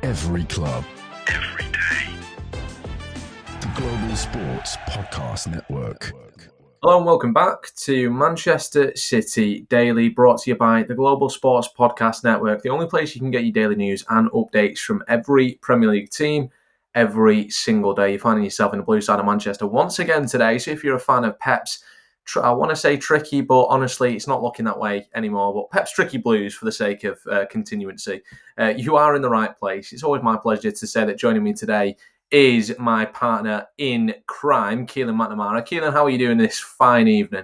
Every club. Every day. The Global Sports Podcast Network. Hello and welcome back to Manchester City Daily, brought to you by the Global Sports Podcast Network, the only place you can get your daily news and updates from every Premier League team every single day. You're finding yourself in the blue side of Manchester once again today. So if you're a fan of Pep's, I want to say tricky, but honestly, it's not looking that way anymore. But Pep's Tricky Blues, for the sake of continuancy, you are in the right place. It's always my pleasure to say that joining me today is my partner in crime, Keelin McNamara. Keelin, how are you doing this fine evening?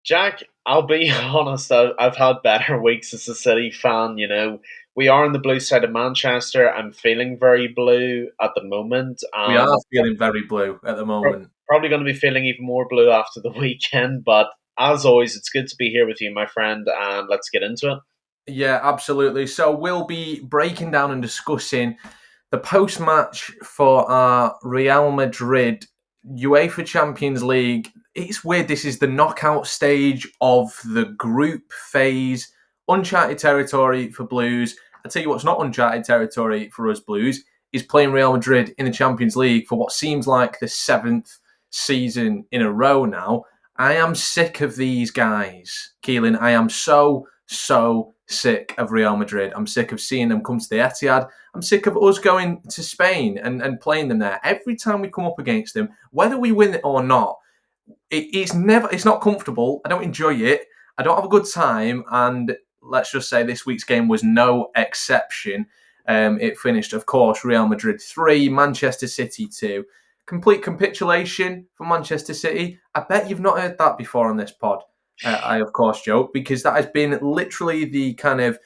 Jack, I'll be honest, I've had better weeks as a City fan. We are on the blue side of Manchester. I'm feeling very blue at the moment. We are feeling very blue at the moment. Probably going to be feeling even more blue after the weekend. But as always, it's good to be here with you, my friend, and let's get into it. Yeah, absolutely. So we'll be breaking down and discussing the post-match for our Real Madrid UEFA Champions League. It's weird. This is the knockout stage of the group phase. Uncharted territory for Blues. I tell you what's not uncharted territory for us Blues is playing Real Madrid in the Champions League for what seems like the 7th season in a row now. I am sick of these guys, Keelin. I am so sick of Real Madrid. I'm sick of seeing them come to the Etihad. I'm sick of us going to Spain and playing them there. Every time we come up against them, whether we win it or not, it's not comfortable. I don't enjoy it. I don't have a good time. And let's just say this week's game was no exception. It finished, of course, Real Madrid 3, Manchester City 2. Complete capitulation for Manchester City. I bet you've not heard that before on this pod. I, of course, joke, because that has been literally the kind of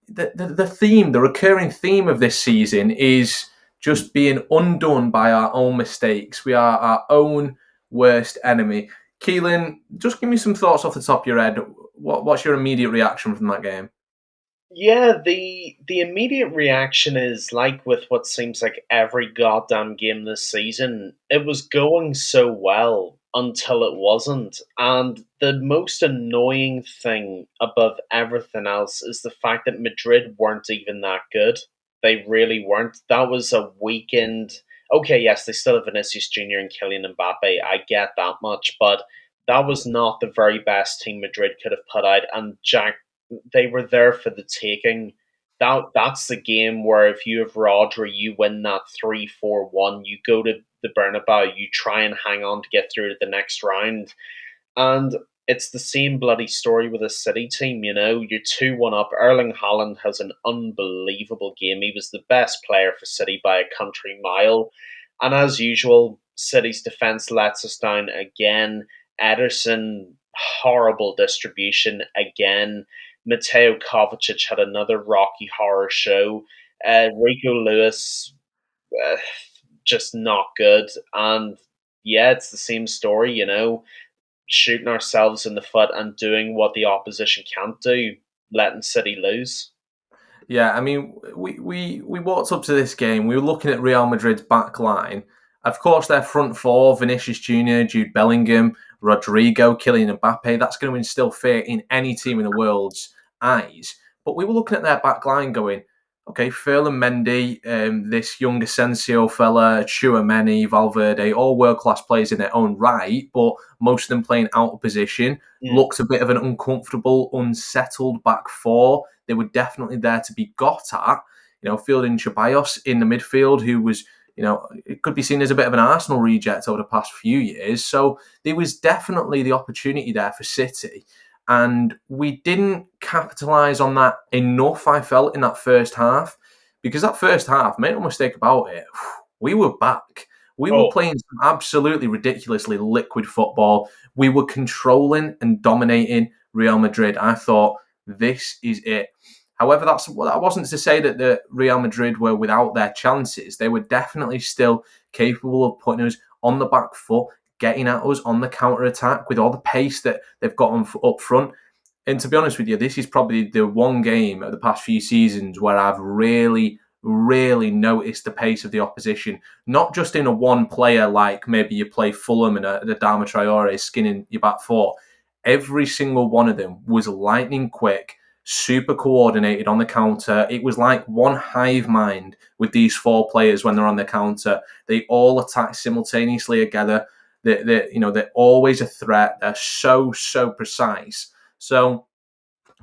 the theme, the recurring theme of this season is just being undone by our own mistakes. We are our own worst enemy. Keelin, just give me some thoughts off the top of your head. What's your immediate reaction from that game? Yeah, the immediate reaction is like with what seems like every goddamn game this season. It was going so well until it wasn't. And the most annoying thing above everything else is the fact that Madrid weren't even that good. They really weren't. That was a weekend. Okay, yes, they still have Vinicius Jr. and Kylian Mbappe. I get that much, but that was not the very best team Madrid could have put out. And Jack, they were there for the taking. That's the game where if you have Rodri, you win that 3-4-1. You go to the Bernabeu, you try and hang on to get through to the next round. And it's the same bloody story with a City team, You're 2-1 up. Erling Haaland has an unbelievable game. He was the best player for City by a country mile. And as usual, City's defence lets us down again. Ederson, horrible distribution again. Mateo Kovacic had another Rocky Horror show. Rico Lewis, just not good. And yeah, it's the same story, shooting ourselves in the foot and doing what the opposition can't do, letting City lose. Yeah, I mean, we walked up to this game. We were looking at Real Madrid's back line. Of course, their front four, Vinicius Jr., Jude Bellingham, Rodrigo, Kylian Mbappe, that's going to instill fear in any team in the world's eyes. But we were looking at their back line going, okay, Ferland Mendy, this young Asensio fella, Tchouameni, Valverde, all world-class players in their own right, but most of them playing out of position. Looked a bit of an uncomfortable, unsettled back four. They were definitely there to be got at. Fielding Ceballos in the midfield, who was, it could be seen as a bit of an Arsenal reject over the past few years. So there was definitely the opportunity there for City. And we didn't capitalise on that enough, I felt, in that first half. Because that first half, make no mistake about it, we were back. We were playing some absolutely ridiculously liquid football. We were controlling and dominating Real Madrid. I thought, this is it. However, that wasn't to say that the Real Madrid were without their chances. They were definitely still capable of putting us on the back foot, getting at us on the counter-attack with all the pace that they've got up front. And to be honest with you, this is probably the one game of the past few seasons where I've really noticed the pace of the opposition. Not just in a one player like maybe you play Fulham and the Adama Traore skinning your back four. Every single one of them was lightning quick, super coordinated on the counter. It was like one hive mind with these 4 players when they're on the counter. They all attack simultaneously together. They're always a threat. They're so precise. So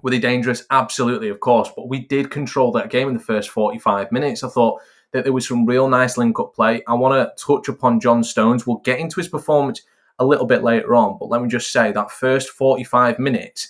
were they dangerous? Absolutely, of course. But we did control that game in the first 45 minutes. I thought that there was some real nice link-up play. I want to touch upon John Stones. We'll get into his performance a little bit later on. But let me just say that first 45 minutes,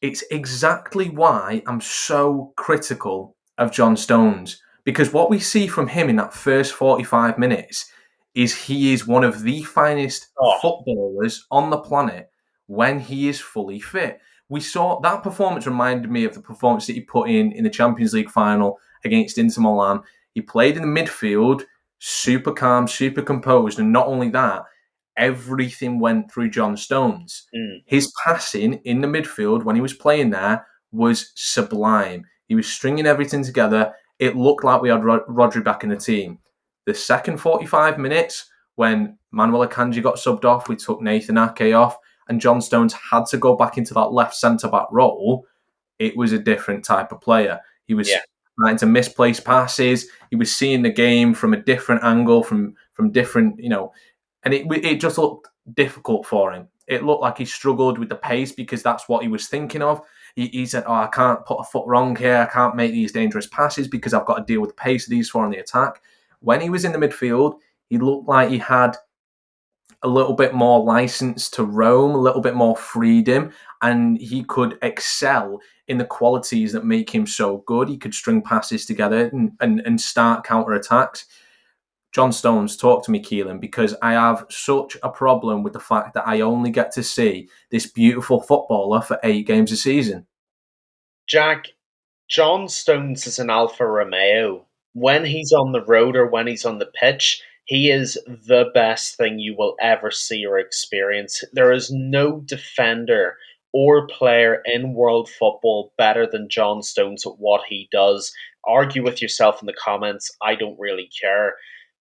it's exactly why I'm so critical of John Stones. Because what we see from him in that first 45 minutes is he is one of the finest footballers on the planet when he is fully fit. We saw that performance reminded me of the performance that he put in the Champions League final against Inter Milan. He played in the midfield, super calm, super composed, and not only that, everything went through John Stones. His passing in the midfield when he was playing there was sublime. He was stringing everything together. It looked like we had Rodri back in the team. The second 45 minutes, when Manuel Akanji got subbed off, we took Nathan Ake off, and John Stones had to go back into that left centre-back role, it was a different type of player. He was trying to misplace passes. He was seeing the game from a different angle, from different, and it just looked difficult for him. It looked like he struggled with the pace because that's what he was thinking of. He said, I can't put a foot wrong here. I can't make these dangerous passes because I've got to deal with the pace of these 4 on the attack. When he was in the midfield, he looked like he had a little bit more license to roam, a little bit more freedom, and he could excel in the qualities that make him so good. He could string passes together and start counter-attacks. John Stones, talk to me, Keelin, because I have such a problem with the fact that I only get to see this beautiful footballer for 8 games a season. Jack, John Stones is an Alfa Romeo. When he's on the road or when he's on the pitch, he is the best thing you will ever see or experience. There is no defender or player in world football better than John Stones at what he does. Argue with yourself in the comments. I don't really care.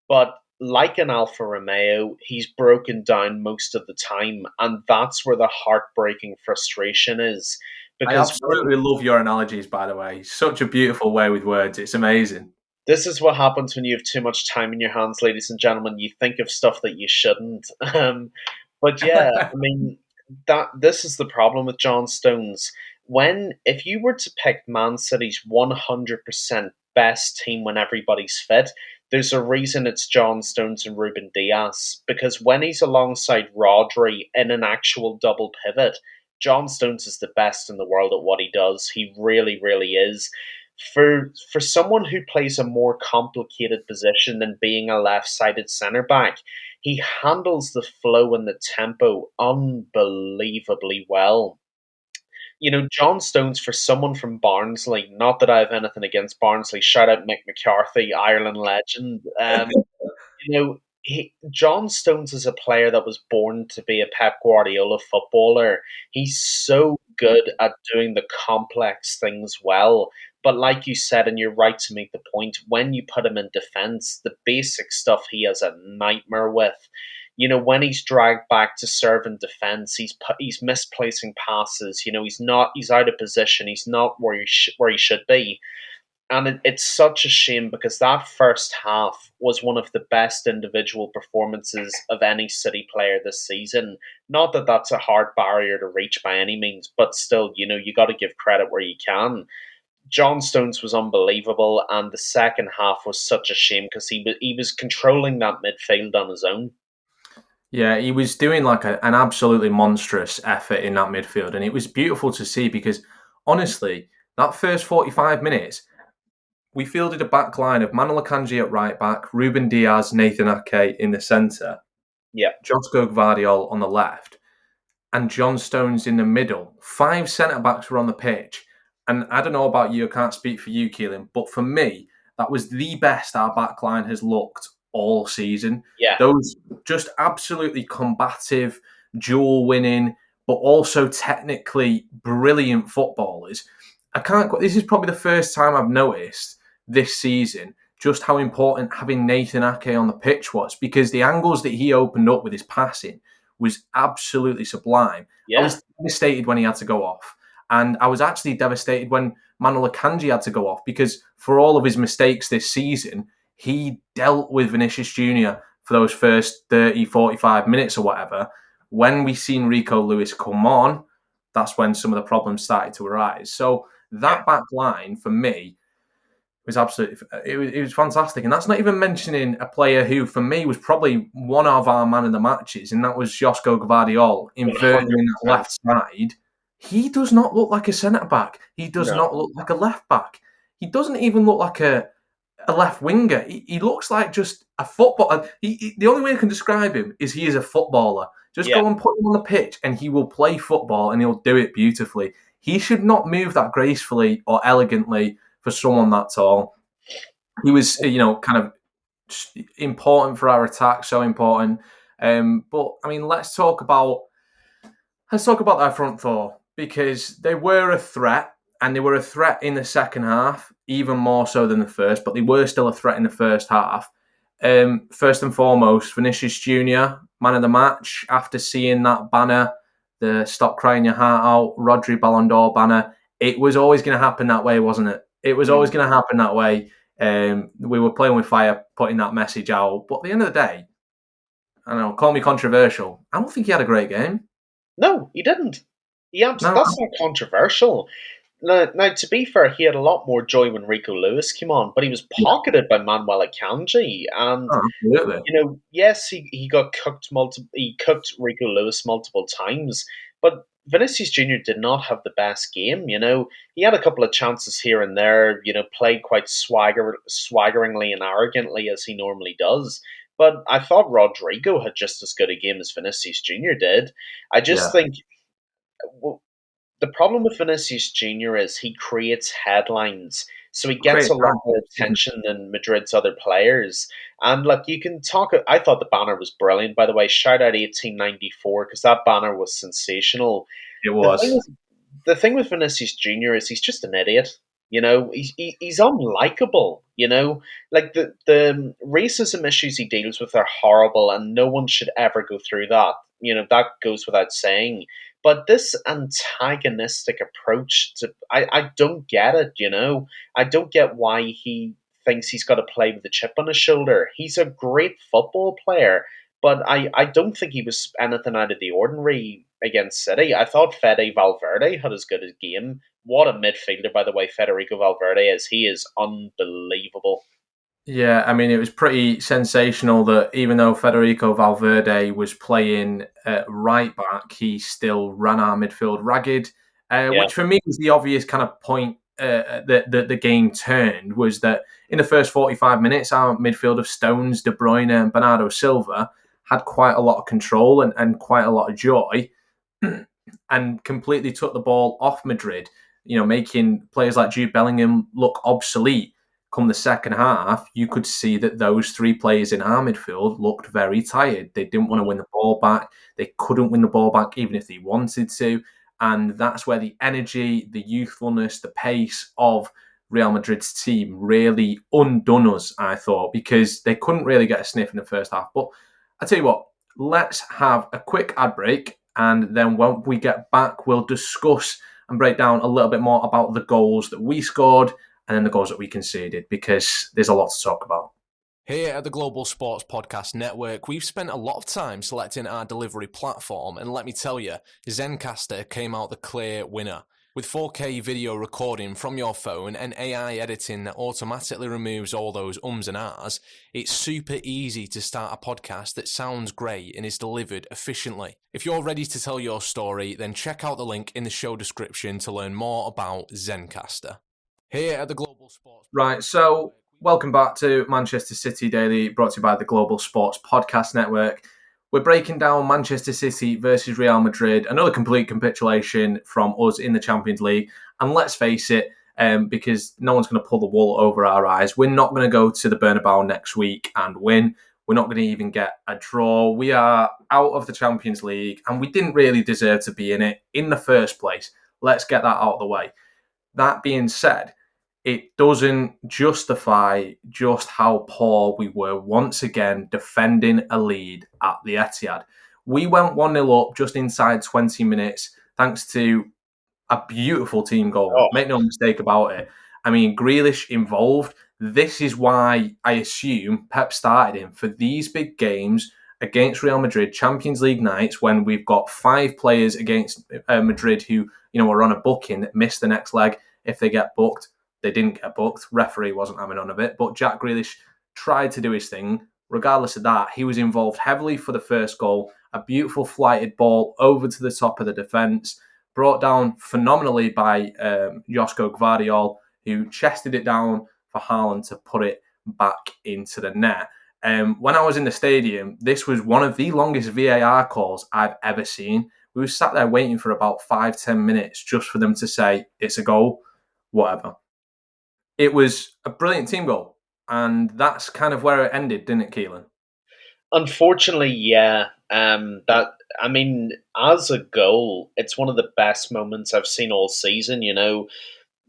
But like an Alfa Romeo, he's broken down most of the time, and that's where the heartbreaking frustration is. I Because absolutely love your analogies, by the way. Such a beautiful way with words. It's amazing. this is what happens when you have too much time in your hands, ladies and gentlemen. You think of stuff that you shouldn't. But yeah, I mean, this is the problem with John Stones. If you were to pick Man City's 100% best team when everybody's fit, there's a reason it's John Stones and Ruben Diaz. Because when he's alongside Rodri in an actual double pivot, John Stones is the best in the world at what he does. He really, really is. For someone who plays a more complicated position than being a left-sided centre back, he handles the flow and the tempo unbelievably well. John Stones, for someone from Barnsley, not that I have anything against Barnsley, shout out Mick McCarthy, Ireland legend. John Stones is a player that was born to be a Pep Guardiola footballer. He's so good at doing the complex things well. But like you said, and you're right to make the point, when you put him in defence, the basic stuff he has a nightmare with. When he's dragged back to serve in defence, he's misplacing passes. He's out of position. He's not where he should be. And it's such a shame because that first half was one of the best individual performances of any City player this season. Not that that's a hard barrier to reach by any means, but still, you got to give credit where you can. John Stones was unbelievable, and the second half was such a shame because he was controlling that midfield on his own. Yeah, he was doing like an absolutely monstrous effort in that midfield, and it was beautiful to see because, honestly, that first 45 minutes, we fielded a back line of Manuel Akanji at right back, Ruben Diaz, Nathan Ake in the centre, Yeah. Josko Gvardiol on the left, and John Stones in the middle. 5 centre-backs were on the pitch, and I don't know about you, I can't speak for you, Keelin, but for me, that was the best our back line has looked all season. Yeah. Those just absolutely combative, duel-winning, but also technically brilliant footballers. This is probably the first time I've noticed this season just how important having Nathan Ake on the pitch was, because the angles that he opened up with his passing was absolutely sublime. Yeah. I was devastated when he had to go off. And I was actually devastated when Manuel Akanji had to go off, because for all of his mistakes this season, he dealt with Vinicius Jr. for those first 30, 45 minutes or whatever. When we seen Rico Lewis come on, that's when some of the problems started to arise. So that back line for me was absolutely, it was fantastic. And that's not even mentioning a player who, for me, was probably one of our man of the matches, and that was Josko Gvardiol, inverting that 100%. left side. He does not look like a centre-back. He does No. not look like a left-back. He doesn't even look like a left winger. He looks like just a footballer. The only way I can describe him is he is a footballer. Just go and put him on the pitch and he will play football and he'll do it beautifully. He should not move that gracefully or elegantly for someone that tall. He was, kind of important for our attack, so important. But I mean, let's talk about our front four, because they were a threat, and they were a threat in the second half, even more so than the first. But they were still a threat in the first half. First and foremost, Vinicius Jr., man of the match, after seeing that banner, the Stop Crying Your Heart Out, Rodri Ballon d'Or banner. It was always going to happen that way, wasn't it? It was always going to happen that way. We were playing with fire, putting that message out. But at the end of the day, I don't know, call me controversial, I don't think he had a great game. No, he didn't. That's not controversial. Now, to be fair, he had a lot more joy when Rico Lewis came on, but he was pocketed by Manuel Akanji. And, Absolutely. Yes, he got cooked he cooked Rico Lewis multiple times, but Vinicius Jr. did not have the best game. He had a couple of chances here and there, played quite swaggeringly and arrogantly as he normally does. But I thought Rodrigo had just as good a game as Vinicius Jr. did. I just think the problem with Vinicius Jr. is he creates headlines, so he gets a lot more attention than Madrid's other players. And look, you can talk. I thought the banner was brilliant, by the way. Shout out 1894, because that banner was sensational. It was. The thing with Vinicius Jr. is he's just an idiot. He's unlikable. Like the racism issues he deals with are horrible, and no one should ever go through that. That goes without saying. But this antagonistic approach I don't get it. I don't get why he thinks he's got to play with a chip on his shoulder. He's a great football player, but I don't think he was anything out of the ordinary against City. I thought Fede Valverde had as good a game. What a midfielder, by the way, Federico Valverde is. He is unbelievable. Yeah, I mean, it was pretty sensational that even though Federico Valverde was playing right back, he still ran our midfield ragged, which for me was the obvious kind of point that the game turned, was that in the first 45 minutes, our midfield of Stones, De Bruyne and Bernardo Silva had quite a lot of control and quite a lot of joy and completely took the ball off Madrid, making players like Jude Bellingham look obsolete. Come the second half, you could see that those three players in our midfield looked very tired. They didn't want to win the ball back. They couldn't win the ball back even if they wanted to. And that's where the energy, the youthfulness, the pace of Real Madrid's team really undone us, I thought, because they couldn't really get a sniff in the first half. But I tell you what, let's have a quick ad break. And then when we get back, we'll discuss and break down a little bit more about the goals that we scored and then the goals that we conceded, because there's a lot to talk about. Here at the Global Sports Podcast Network, we've spent a lot of time selecting our delivery platform, and let me tell you, Zencastr came out the clear winner. With 4K video recording from your phone and AI editing that automatically removes all those ums and ahs, it's super easy to start a podcast that sounds great and is delivered efficiently. If you're ready to tell your story, then check out the link in the show description to learn more about Zencastr. Here at the Global Sports... Right, so welcome back to Manchester City Daily, brought to you by the Global Sports Podcast Network. We're breaking down Manchester City versus Real Madrid, another complete capitulation from us in the Champions League. And let's face it, because no one's going to pull the wool over our eyes, we're not going to go to the Bernabeu next week and win. We're not going to even get a draw. We are out of the Champions League, and we didn't really deserve to be in it in the first place. Let's get that out of the way. That being said, it doesn't justify just how poor we were once again defending a lead at the Etihad. We went 1-0 up just inside 20 minutes, thanks to a beautiful team goal. Oh, Make no mistake about it. I mean, Grealish involved. This is why I assume Pep started him for these big games against Real Madrid, Champions League nights, when we've got 5 players against Madrid who, are on a booking that miss the next leg if they get booked. They didn't get booked. Referee wasn't having none of it. But Jack Grealish tried to do his thing. Regardless of that, he was involved heavily for the first goal. A beautiful flighted ball over to the top of the defence, brought down phenomenally by Josko Gvardiol, who chested it down for Haaland to put it back into the net. When I was in the stadium, this was one of the longest VAR calls I've ever seen. We were sat there waiting for about 5-10 minutes just for them to say it's a goal, whatever. It was a brilliant team goal, and that's kind of where it ended, didn't it, Keelin? unfortunately, yeah. As a goal, it's one of the best moments I've seen all season.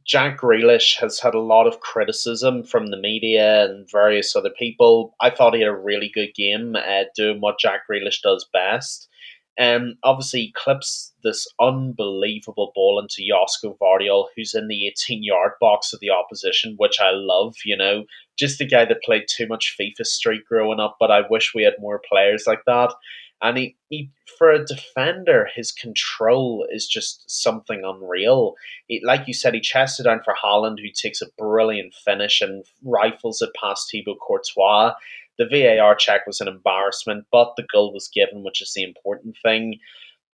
Jack Grealish has had a lot of criticism from the media and various other people. I thought he had a really good game doing what Jack Grealish does best. Obviously, he clips this unbelievable ball into Josko Vardiol, who's in the 18-yard box of the opposition, which I love. Just a guy that played too much FIFA Street growing up, but I wish we had more players like that. And he for a defender, his control is just something unreal. Like you said, he chested down for Haaland, who takes a brilliant finish and rifles it past Thibaut Courtois. The VAR check was an embarrassment, but the goal was given, which is the important thing.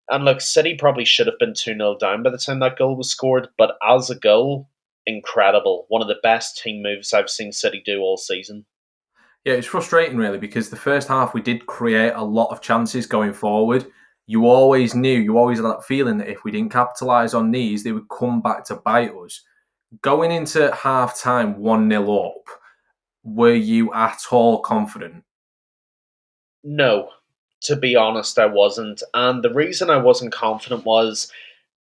And look, City probably should have been 2-0 down by the time that goal was scored, but as a goal, incredible. One of the best team moves I've seen City do all season. Yeah, it's frustrating, really, because the first half we did create a lot of chances going forward. You always had that feeling that if we didn't capitalise on these, they would come back to bite us. Going into half time 1-0 up, were you at all confident? No, to be honest, I wasn't. And the reason I wasn't confident was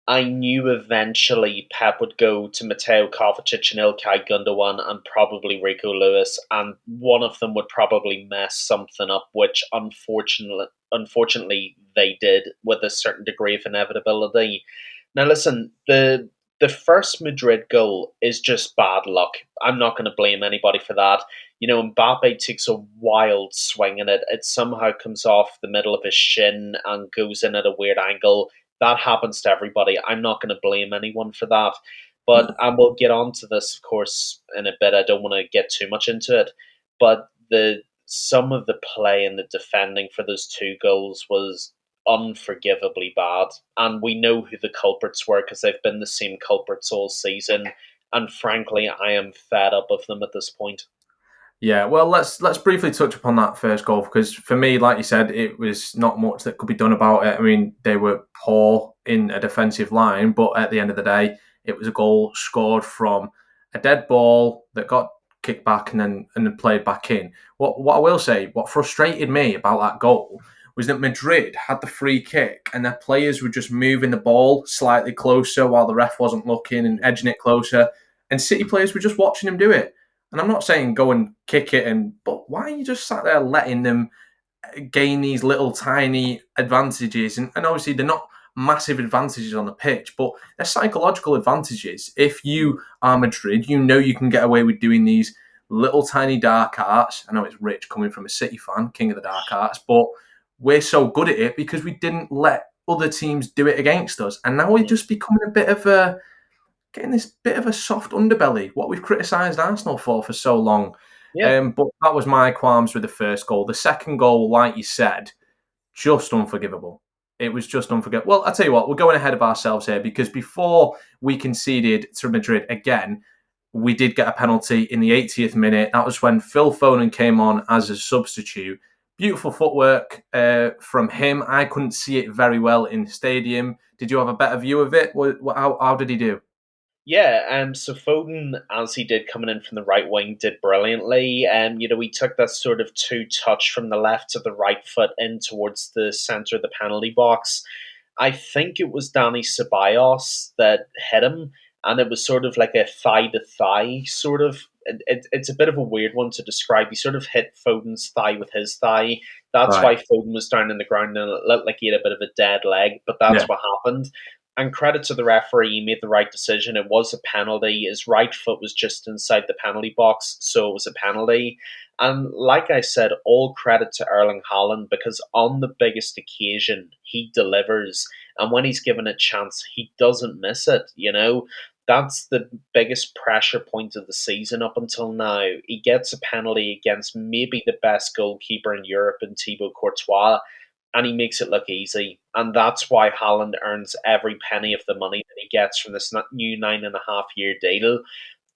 I knew eventually Pep would go to Mateo Kovacic and Ilkay Gundogan and probably Rico Lewis, and one of them would probably mess something up, which unfortunately they did with a certain degree of inevitability. Now, listen, the first Madrid goal is just bad luck. I'm not going to blame anybody for that. Mbappe takes a wild swing in it. It somehow comes off the middle of his shin and goes in at a weird angle. That happens to everybody. I'm not going to blame anyone for that. But and we'll get on to this, of course, in a bit. I don't want to get too much into it. But some of the play and the defending for those 2 goals was unforgivably bad. And we know who the culprits were because they've been the same culprits all season. And frankly, I am fed up of them at this point. Yeah, well, let's briefly touch upon that first goal, because for me, like you said, it was not much that could be done about it. I mean, they were poor in a defensive line, but at the end of the day, it was a goal scored from a dead ball that got kicked back and then played back in. What I will say, what frustrated me about that goal was that Madrid had the free kick and their players were just moving the ball slightly closer while the ref wasn't looking and edging it closer, and City players were just watching them do it. And I'm not saying go and kick it, but why are you just sat there letting them gain these little tiny advantages? And obviously they're not massive advantages on the pitch, but they're psychological advantages. If you are Madrid, you can get away with doing these little tiny dark arts. I know it's rich coming from a City fan, king of the dark arts, but we're so good at it because we didn't let other teams do it against us. And now we're just becoming getting this bit of a soft underbelly, what we've criticised Arsenal for so long. Yeah. But that was my qualms with the first goal. The second goal, like you said, just unforgivable. It was just unforgivable. Well, I'll tell you what, we're going ahead of ourselves here, because before we conceded to Madrid again, we did get a penalty in the 80th minute. That was when Phil Foden came on as a substitute. Beautiful footwork from him. I couldn't see it very well in the stadium. Did you have a better view of it? How did he do? Yeah, so Foden, as he did coming in from the right wing, did brilliantly. He took that sort of 2 touch from the left to the right foot in towards the centre of the penalty box. I think it was Danny Ceballos that hit him, and it was sort of like a thigh to thigh sort of. It's a bit of a weird one to describe. He sort of hit Foden's thigh with his thigh. That's Right. why Foden was down in the ground and it looked like he had a bit of a dead leg, but that's Yeah. what happened. And credit to the referee, he made the right decision. It was a penalty. His right foot was just inside the penalty box, so it was a penalty. And like I said, all credit to Erling Haaland, because on the biggest occasion, he delivers. And when he's given a chance, he doesn't miss it, you know? That's the biggest pressure point of the season up until now. He gets a penalty against maybe the best goalkeeper in Europe in Thibaut Courtois, and he makes it look easy. And that's why Haaland earns every penny of the money that he gets from this new 9.5 year deal.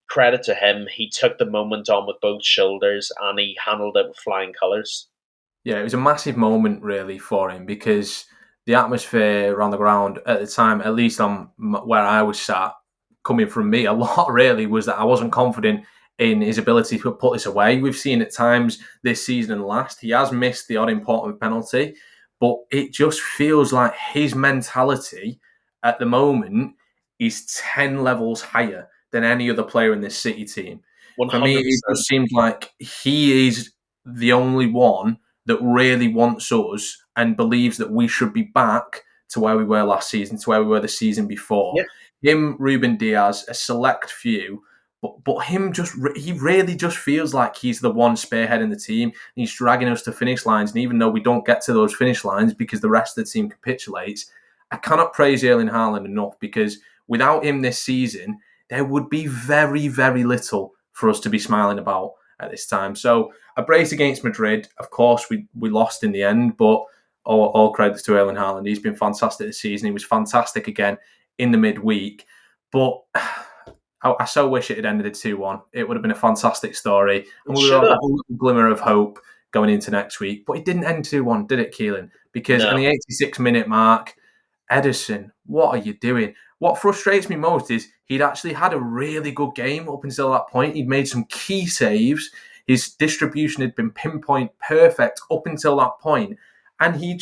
Credit to him. He took the moment on with both shoulders and he handled it with flying colours. Yeah, it was a massive moment really for him, because the atmosphere around the ground at the time, at least on where I was sat, coming from me a lot really, was that I wasn't confident in his ability to put this away. We've seen at times this season and last, he has missed the odd important penalty, but it just feels like his mentality at the moment is 10 levels higher than any other player in this City team. For me, it 100%. just seems like he is the only one that really wants us and believes that we should be back to where we were last season, to where we were the season before. Yeah. Him, Ruben Diaz, a select few, but him he really just feels like he's the one spearheading the team. He's dragging us to finish lines, and even though we don't get to those finish lines because the rest of the team capitulates, I cannot praise Erling Haaland enough, because without him this season, there would be very, very little for us to be smiling about at this time. So a brace against Madrid. Of course, we lost in the end, but all credit to Erling Haaland. He's been fantastic this season. He was fantastic again in the midweek. But I so wish it had ended 2-1. It would have been a fantastic story. And we would have a little glimmer of hope going into next week. But it didn't end 2-1, did it, Keelin? Because No. in the 86-minute mark, Ederson, what are you doing? What frustrates me most is he'd actually had a really good game up until that point. He'd made some key saves. His distribution had been pinpoint perfect up until that point. And he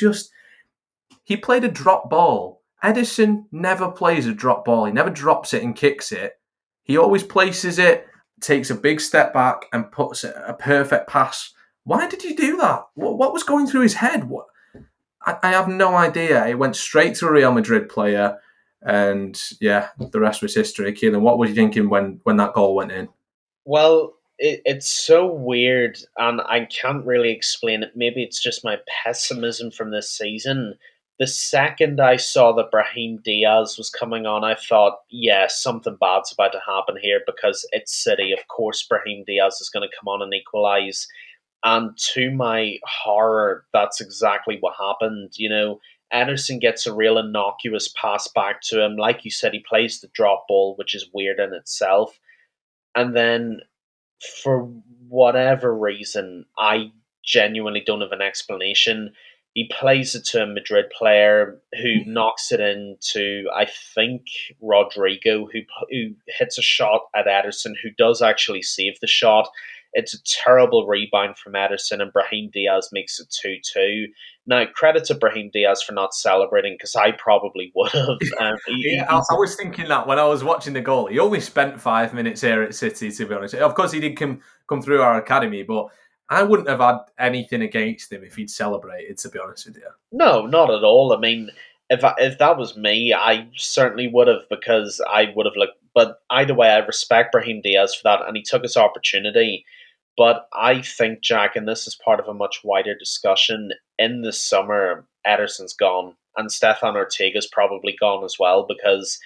played a drop ball. Ederson never plays a drop ball. He never drops it and kicks it. He always places it, takes a big step back and puts a perfect pass. Why did he do that? What was going through his head? I have no idea. It went straight to a Real Madrid player, and yeah, the rest was history. Keelan, what were you thinking when that goal went in? Well, it's so weird, and I can't really explain it. Maybe it's just my pessimism from this season. The second I saw that Brahim Diaz was coming on, I thought, yeah, something bad's about to happen here, because it's City. Of course, Brahim Diaz is going to come on and equalise. And to my horror, that's exactly what happened. You know, Ederson gets a real innocuous pass back to him. Like you said, he plays the drop ball, which is weird in itself. And then, for whatever reason, I genuinely don't have an explanation. He plays it to a Madrid player who knocks it into, I think, Rodrigo, who hits a shot at Ederson, who does actually save the shot. It's a terrible rebound from Ederson, and Brahim Diaz makes it 2-2. Now, credit to Brahim Diaz for not celebrating, because I probably would have. Yeah, I was thinking that when I was watching the goal. He only spent 5 minutes here at City, to be honest. Of course, he did come through our academy, but I wouldn't have had anything against him if he'd celebrated, to be honest with you. No, not at all. I mean, if that was me, I certainly would have, because I would have looked. But either way, I respect Brahim Diaz for that, and he took his opportunity. But I think, Jack, and this is part of a much wider discussion, in the summer, Ederson's gone, and Stefan Ortega's probably gone as well, because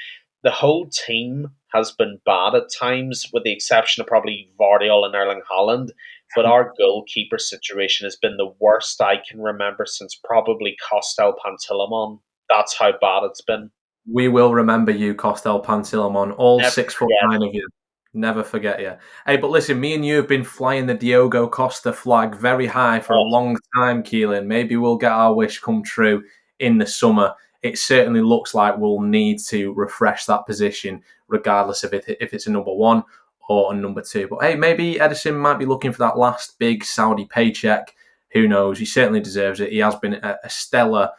the whole team has been bad at times, with the exception of probably Vardiol and Erling Haaland. But our goalkeeper situation has been the worst I can remember since probably Costel Pantilimon. That's how bad it's been. We will remember you, Costel Pantilimon, all Never 6'9" of you. Never forget you. Hey, but listen, me and you have been flying the Diogo Costa flag very high for a forget. long time, Keelan. Maybe we'll get our wish come true in the summer. It certainly looks like we'll need to refresh that position, regardless of if it's a number one or a number two. But hey, maybe Ederson might be looking for that last big Saudi paycheck. Who knows? He certainly deserves it. He has been a stellar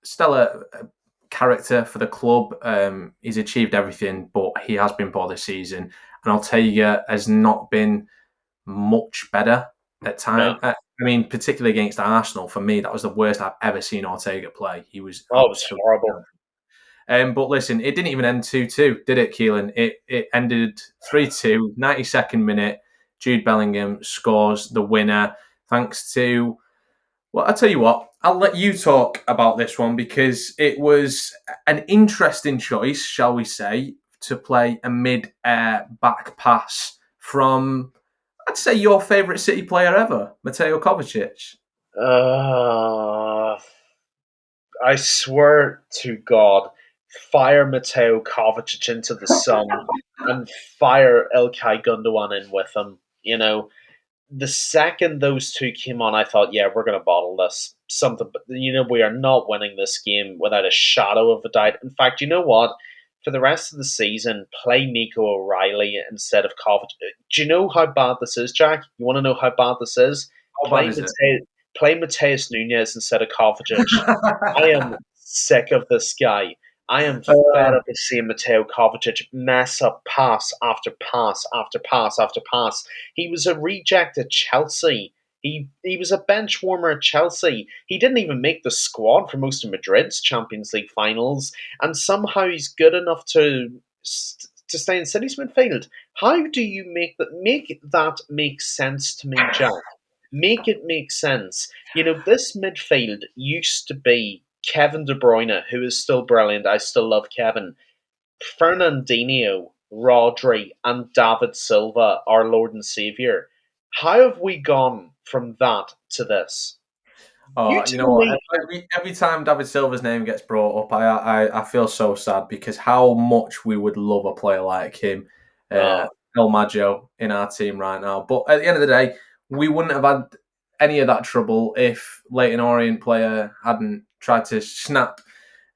stellar character for the club. He's achieved everything, but he has been poor this season. And I'll tell you, has not been much better at time. No. I mean, particularly against Arsenal, for me, that was the worst I've ever seen Ortega play. He was Oh, it was absolutely horrible. but listen, it didn't even end 2-2, did it, Keelin? It ended 3-2, 92nd minute. Jude Bellingham scores the winner thanks to... Well, I'll tell you what, I'll let you talk about this one because it was an interesting choice, shall we say, to play a mid-air back pass from, I'd say, your favourite City player ever, Mateo Kovacic. Uh, I swear to God, fire Mateo Kovacic into the sun and fire Ilkay Gundogan in with him. The second those two came on, I thought, yeah, we're going to bottle this. Something, we are not winning this game without a shadow of a doubt. In fact, you know what? For the rest of the season, play Nico O'Reilly instead of Kovacic. Do you know how bad this is, Jack? You want to know how bad this is? How bad is it? Play Mateus Nunes instead of Kovacic. I am sick of this guy. I am fed up of seeing Mateo Kovacic mess up pass after pass after pass after pass. He was a reject at Chelsea. He was a bench warmer at Chelsea. He didn't even make the squad for most of Madrid's Champions League finals, and somehow he's good enough to stay in City's midfield. How do you make that make sense to me, Jack? Make it make sense. This midfield used to be Kevin De Bruyne, who is still brilliant. I still love Kevin. Fernandinho, Rodri, and David Silva, our Lord and Savior. How have we gone from that to this? You Oh, you know tell what? me. Every time David Silva's name gets brought up, I feel so sad because how much we would love a player like him, Oh, El Maggio, in our team right now. But at the end of the day, we wouldn't have had any of that trouble if Leighton Orient player hadn't tried to snap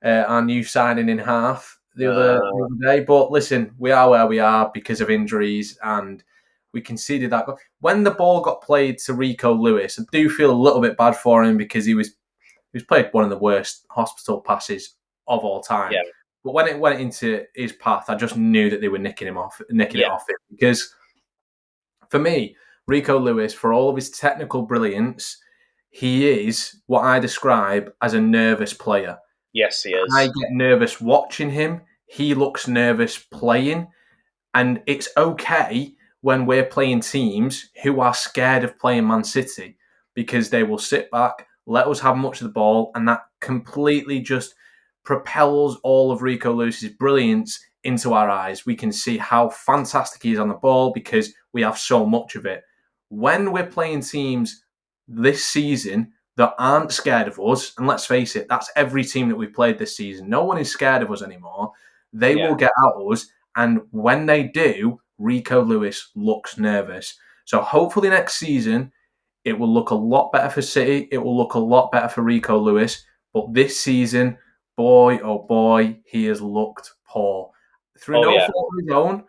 our new signing in half the other day. But listen, we are where we are because of injuries, and we conceded that goal. When the ball got played to Rico Lewis, I do feel a little bit bad for him because he was played one of the worst hospital passes of all time. yeah, But when it went into his path, I just knew that they were nicking it off him. Because for me, Rico Lewis, for all of his technical brilliance, he is what I describe as a nervous player. yes, he I is. get nervous watching him. He looks nervous playing. And it's okay when we're playing teams who are scared of playing Man City because they will sit back, let us have much of the ball, and that completely just propels all of Rico Lewis's brilliance into our eyes. We can see how fantastic he is on the ball because we have so much of it. When we're playing teams this season that aren't scared of us, and let's face it, that's every team that we've played this season. No one is scared of us anymore. They Yeah, will get at us, and when they do, Rico Lewis looks nervous. So hopefully next season, it will look a lot better for City. It will look a lot better for Rico Lewis. But this season, boy, oh boy, he has looked poor. Through oh no yeah, fault of his own,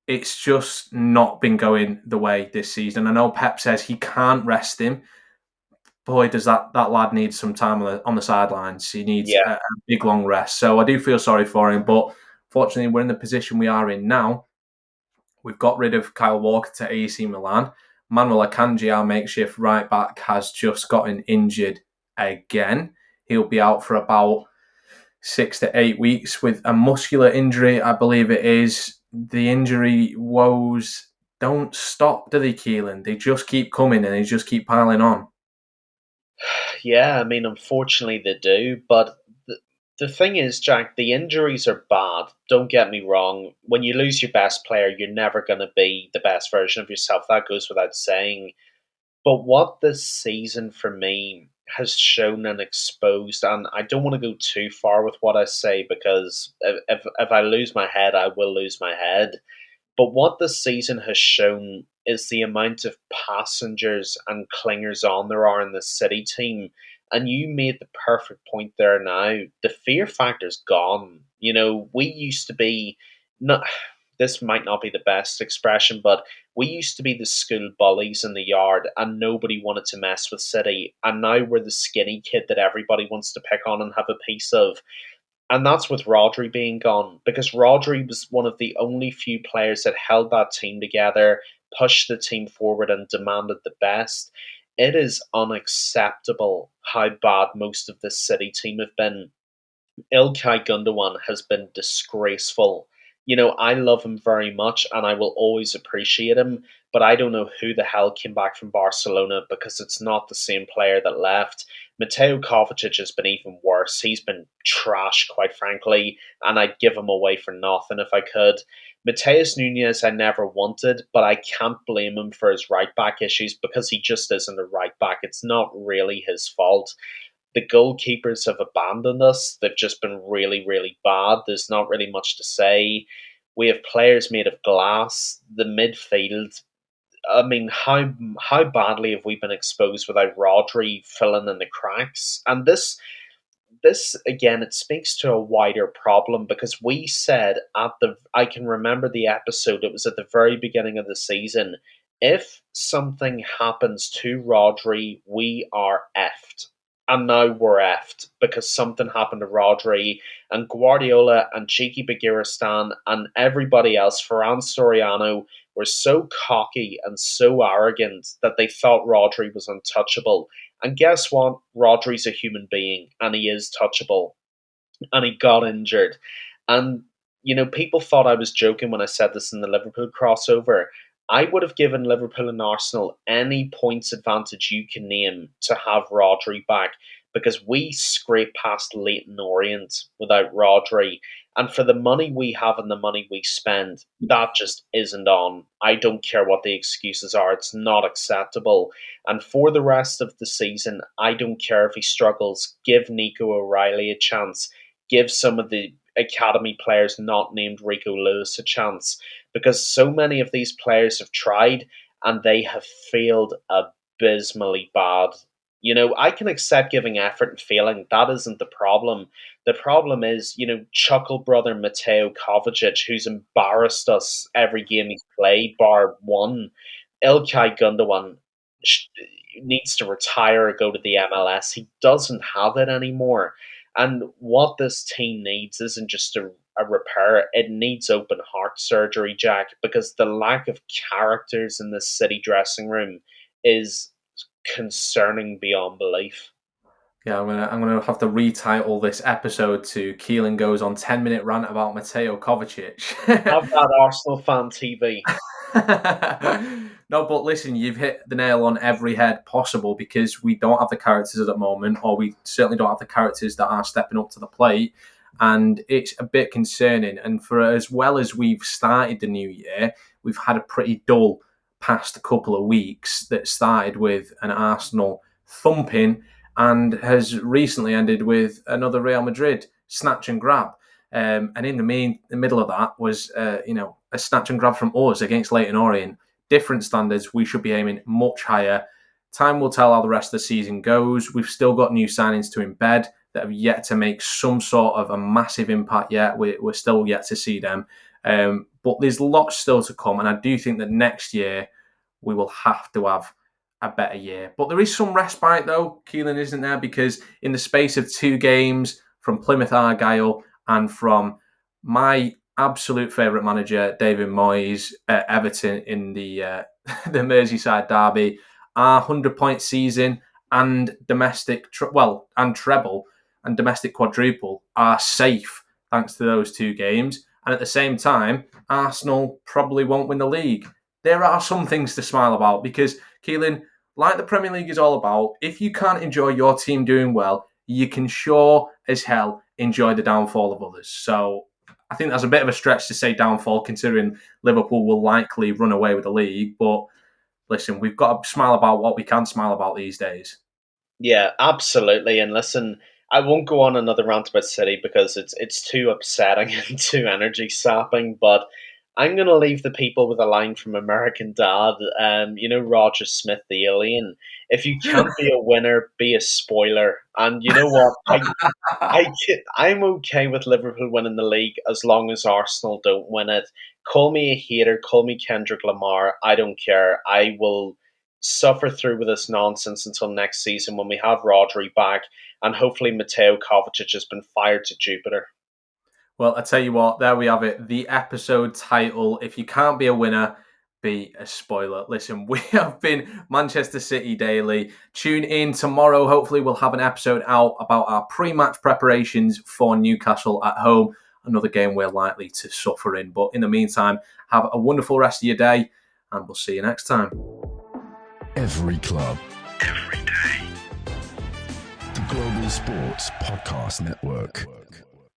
it's just not been going the way this season. I know Pep says he can't rest him. Boy, does that lad need some time on the sidelines. He needs yeah. a big, long rest. So I do feel sorry for him. But fortunately, we're in the position we are in now. We've got rid of Kyle Walker to AC Milan. Manuel Akanji, our makeshift right back, has just gotten injured again. He'll be out for about 6 to 8 weeks with a muscular injury, I believe it is. The injury woes don't stop, do they, Keelan? They just keep coming and they just keep piling on. Yeah, I mean, unfortunately they do. But the thing is, Jack, the injuries are bad. Don't get me wrong. When you lose your best player, you're never going to be the best version of yourself. That goes without saying. But what this season for me has shown and exposed, and I don't want to go too far with what I say because if I lose my head, I will lose my head. But what this season has shown is the amount of passengers and clingers on there are in the City team. And you made the perfect point there now. The fear factor's gone. We used to be not this might not be the best expression, but we used to be the school bullies in the yard and nobody wanted to mess with City. And now we're the skinny kid that everybody wants to pick on and have a piece of. And that's with Rodri being gone, because Rodri was one of the only few players that held that team together, pushed the team forward, and demanded the best. it is unacceptable how bad most of this City team have been. Ilkay Gundogan has been disgraceful. I love him very much and I will always appreciate him, but I don't know who the hell came back from Barcelona because it's not the same player that left. Mateo Kovacic has been even worse. He's been trash, quite frankly, and I'd give him away for nothing if I could. Mateus Nunes I never wanted, but I can't blame him for his right back issues because he just isn't a right back. It's not really his fault. The goalkeepers have abandoned us. They've just been really, really bad. There's not really much to say. We have players made of glass. The midfield. I mean, how badly have we been exposed without Rodri filling in the cracks? And this again, it speaks to a wider problem because we said I can remember the episode. It was at the very beginning of the season. If something happens to Rodri, we are effed. And now we're effed because something happened to Rodri and Guardiola and Cheeky Bagiristan and everybody else. Ferran Soriano were so cocky and so arrogant that they thought Rodri was untouchable. And guess what? Rodri's a human being and he is touchable. And he got injured. And, people thought I was joking when I said this in the Liverpool crossover. I would have given Liverpool and Arsenal any points advantage you can name to have Rodri back because we scraped past Leighton Orient without Rodri. And for the money we have and the money we spend, that just isn't on. I don't care what the excuses are. It's not acceptable. And for the rest of the season, I don't care if he struggles. Give Nico O'Reilly a chance. Give some of the academy players not named Rico Lewis a chance because so many of these players have tried and they have failed abysmally bad. I can accept giving effort and failing. That isn't the problem. The problem is, Chuckle brother Mateo Kovacic, who's embarrassed us every game he's played, bar one. Ilkay Gundogan needs to retire or go to the MLS. He doesn't have it anymore. And what this team needs isn't just a repair, it needs open heart surgery, Jack, because the lack of characters in this City dressing room is concerning beyond belief. Yeah, I'm gonna have to retitle this episode to Keelin goes on 10-minute rant about Mateo Kovacic. Have that Arsenal fan TV. No, but listen, you've hit the nail on every head possible because we don't have the characters at the moment, or we certainly don't have the characters that are stepping up to the plate. And it's a bit concerning. And for as well as we've started the new year, we've had a pretty dull past couple of weeks that started with an Arsenal thumping and has recently ended with another Real Madrid snatch and grab. And in the middle of that was, a snatch and grab from us against Leighton Orient. Different standards. We should be aiming much higher. Time will tell how the rest of the season goes. We've still got new signings to embed that have yet to make some sort of a massive impact yet. We're still yet to see them. But there's lots still to come. And I do think that next year we will have to have a better year. But there is some respite, though, Keelin, isn't there? Because in the space of 2 games from Plymouth Argyle and from my absolute favourite manager, David Moyes, at Everton in the the Merseyside derby, our 100-point season and domestic, and treble and domestic quadruple are safe thanks to those 2 games. And at the same time, Arsenal probably won't win the league. There are some things to smile about because, Keelin, like the Premier League is all about, if you can't enjoy your team doing well, you can sure as hell enjoy the downfall of others. So I think that's a bit of a stretch to say downfall, considering Liverpool will likely run away with the league. But listen, we've got to smile about what we can smile about these days. Yeah, absolutely. And listen, I won't go on another rant about City because it's too upsetting and too energy sapping. But I'm going to leave the people with a line from American Dad. Roger Smith, the alien. If you can't be a winner, be a spoiler. And you know what? I'm okay with Liverpool winning the league as long as Arsenal don't win it. Call me a hater, call me Kendrick Lamar. I don't care. I will suffer through with this nonsense until next season when we have Rodri back and hopefully Mateo Kovacic has been fired to Jupiter. Well, I tell you what, there we have it. The episode title, If You Can't Be a Winner, be a spoiler. Listen, we have been Manchester City Daily. Tune in tomorrow. Hopefully we'll have an episode out about our pre-match preparations for Newcastle at home. Another game we're likely to suffer in. But in the meantime, have a wonderful rest of your day, and we'll see you next time. Every club, every day. The Global Sports Podcast Network.